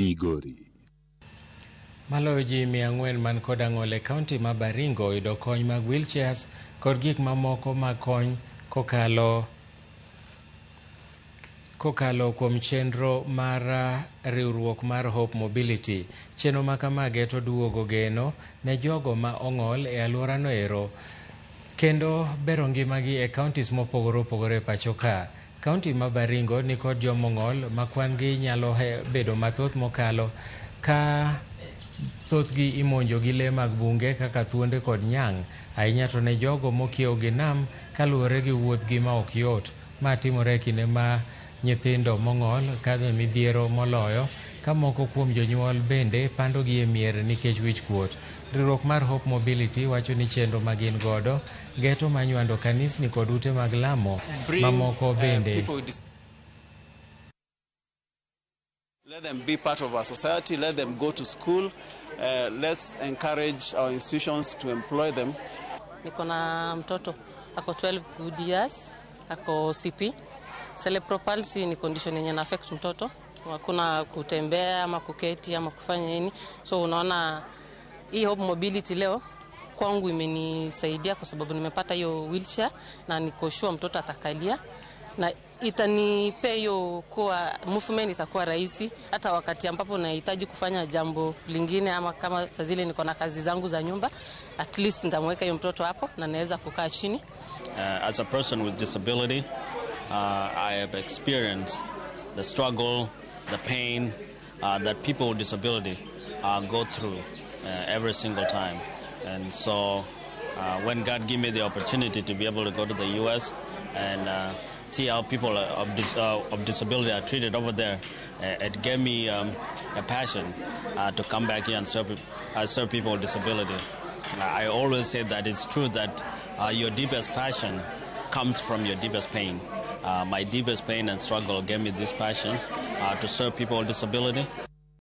Migori. Maloyo ji 400 man kod ang'ol e kaunti ma Baringo oyudo kony mag wheelchairs kod gik mamoko mag kony kokalo kuom chenro mar riwruok mar Hope Mobility. Chenro ma kamage to duogo geno ne jogo ma ong'ol e alworano ero kendo bero ngimagi e kauntis mopogore opogore e pacho ka. Kaunti ma Baringo ni kod jomong'ol ma kwan gi nyalo bedo mathoth mokalo ka thothgi imonjo gi le mag bunge kaka thuonde kod nyang', ahinya to ne jogo mokiewo gi nam kaluwore gi wuodhgi ma ok yot. Ma timore e kinde ma nyithindo mong'ol kadhe midhiero moloyo ka moko kuom jonyuol bende pandogi e mier nikech wich kuot. Riwruok mar Hope Mobility wacho ni chenro ma gin godo geto manywando kanisni kod ute mag lamo mamoko bende. Let them be part of our society, let them go to school, let's encourage our institutions to employ them. Niko na mtoto, ako 12 good years, ako CP. Cerebral palsy ni condition yenye na affect mtoto. Hakuna kutembea ama kuketi ama kufanya nini. So unaona hii Hope Mobility leo kwangu imenisaidia kwa sababu nimepata hiyo wheelchair na niko sure mtoto atakalia na itanipea hiyo kuwa movement itakuwa rahisi hata wakati ambapo nahitaji kufanya jambo lingine ama kama saa zile niko na kazi zangu za nyumba, at least nitamweka hiyo mtoto hapo na naweza kukaa chini. As a person with disability, I have experienced the struggle, the pain that people with disability go through every single time. And so when God gave me the opportunity to be able to go to the U.S. and see how people of disability are treated over there, it gave me a passion to come back here and serve people with disability. I always say that it's true that your deepest passion comes from your deepest pain. My deepest pain and struggle gave me this passion to serve people with disability.